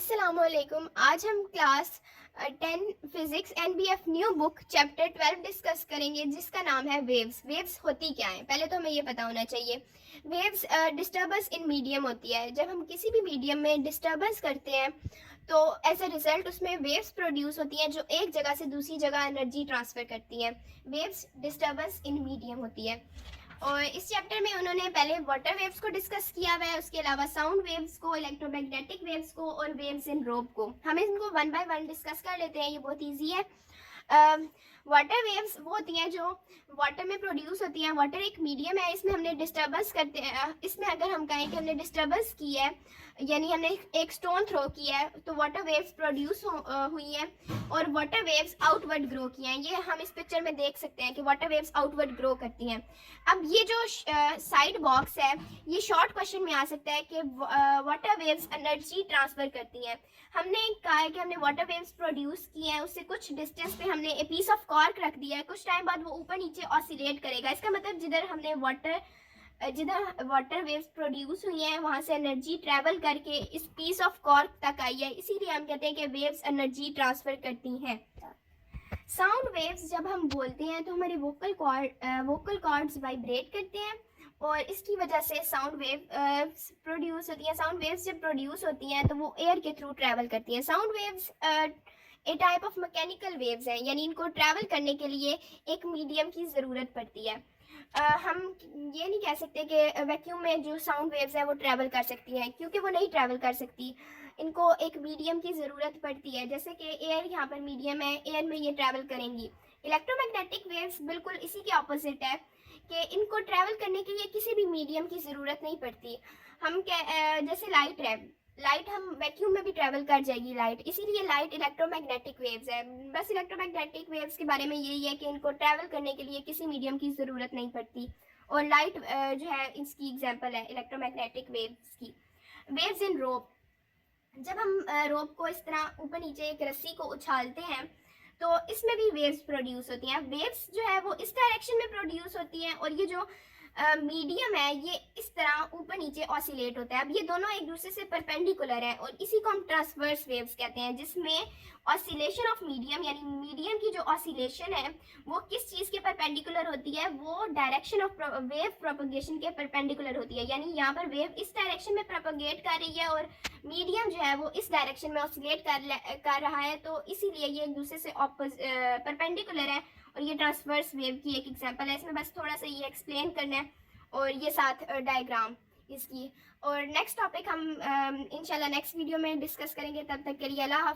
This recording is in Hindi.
अस्सलामुअलैकुम। आज हम class 10 physics NBF new book chapter 12 discuss करेंगे जिसका नाम है वेव्स। वेव्स होती क्या है, पहले तो हमें ये पता होना चाहिए। वेव्स डिस्टर्बेंस इन मीडियम होती है। जब हम किसी भी मीडियम में डिस्टर्बेंस करते हैं तो एज अ रिजल्ट उसमें वेव्स प्रोड्यूस होती हैं जो एक जगह से दूसरी जगह एनर्जी ट्रांसफर करती हैं। वेव्स डिस्टर्बेंस इन मीडियम होती है। और इस चैप्टर में उन्होंने पहले वाटर वेव्स को डिस्कस किया हुआ है, उसके अलावा साउंड वेव्स को, इलेक्ट्रोमैग्नेटिक वेव्स को और वेव्स इन रोप को। हम इनको वन बाय वन डिस्कस कर लेते हैं, ये बहुत इजी है। वाटर वेव्स वो होती हैं जो वाटर में प्रोड्यूस होती हैं। वाटर एक मीडियम है, इसमें हमने डिस्टर्बेंस करते हैं। इसमें अगर हम कहें कि हमने डिस्टर्बेंस की है, यानी हमने एक स्टोन थ्रो किया है, तो वाटर वेव्स प्रोड्यूस हुई हैं और वाटर वेव्स आउटवर्ड ग्रो किए हैं। ये हम इस पिक्चर में देख सकते हैं कि वाटर वेव्स आउटवर्ड ग्रो करती हैं। अब ये जो साइड बॉक्स है, ये शॉर्ट क्वेश्चन में आ सकता है कि वाटर वेव्स एनर्जी ट्रांसफर करती हैं। हमने कहा है कि हमने वाटर वेव्स प्रोड्यूस किए हैं, उससे कुछ डिस्टेंस पे हमने ए पीस ऑफ कॉर्क रख दिया है। कुछ टाइम बाद वो ऊपर नीचे ऑसिलेट करेगा। इसका मतलब जिधर वाटर वेव्स प्रोड्यूस हुई हैं वहां से एनर्जी ट्रेवल करके इस पीस ऑफ कॉर्क तक आई है, इसीलिए हम कहते हैं कि वेव्स एनर्जी ट्रांसफर करती हैं। साउंड वेव्स जब हम बोलते हैं तो हमारे वोकल कॉर्ड्स वाइब्रेट करते हैं और इसकी वजह से साउंड वेव प्रोड्यूस होती है। साउंड वेव्स जब प्रोड्यूस होती हैं तो वो एयर के थ्रू ट्रैवल करती हैं। Sound waves A type of mechanical waves हैं, यानी इनको ट्रैवल करने के लिए एक मीडियम की ज़रूरत पड़ती है। हम ये नहीं कह सकते कि वैक्यूम में जो साउंड वेव्स हैं वो ट्रैवल कर सकती हैं, क्योंकि वो नहीं ट्रैवल कर सकती। इनको एक मीडियम की ज़रूरत पड़ती है, जैसे कि एयर यहाँ पर मीडियम है, एयर में ये ट्रैवल करेंगी। इलेक्ट्रोमैग्नेटिक वेव्स बिल्कुल इसी के ऑपोजिट है कि इनको ट्रैवल करने के लिए किसी भी मीडियम की ज़रूरत नहीं पड़ती। जैसे लाइट है, लाइट हम वैक्यूम में भी ट्रैवल कर जाएगी लाइट, इसीलिए लाइट इलेक्ट्रोमैग्नेटिक वेव्स है। बस इलेक्ट्रोमैग्नेटिक वेव्स के बारे में यही है कि इनको ट्रैवल करने के लिए किसी मीडियम की ज़रूरत नहीं पड़ती। और लाइट जो है इसकी एग्जांपल है इलेक्ट्रोमैग्नेटिक वेव्स की। वेव्स इन रोप, जब हम रोप को इस तरह ऊपर नीचे एक रस्सी को उछालते हैं तो इसमें भी वेव्स प्रोड्यूस होती हैं। वेव्स जो है वो इस डायरेक्शन में प्रोड्यूस होती हैं और ये जो मीडियम है ये इस तरह ऊपर नीचे ऑसिलेट होता है। अब ये दोनों एक दूसरे से परपेंडिकुलर हैं और इसी को हम ट्रांसवर्स वेव्स कहते हैं, जिसमें ऑसिलेशन ऑफ मीडियम, यानी मीडियम की जो ऑसिलेशन है वो किस चीज़ के परपेंडिकुलर होती है, वो डायरेक्शन ऑफ वेव प्रोपगेशन के परपेंडिकुलर होती है। यानी यहाँ पर वेव इस डायरेक्शन में प्रोपगेट कर रही है और मीडियम जो है वो इस डायरेक्शन में ऑसिलेट कर रहा है, तो इसीलिए ये एक दूसरे से परपेंडिकुलर है और ये ट्रांसवर्स वेव की एक एग्जांपल है। इसमें बस थोड़ा सा ये एक्सप्लेन करना है और ये साथ डायग्राम इसकी। और नेक्स्ट टॉपिक हम इंशाल्लाह नेक्स्ट वीडियो में डिस्कस करेंगे। तब तक के लिए अल्लाह हाफ़िज़।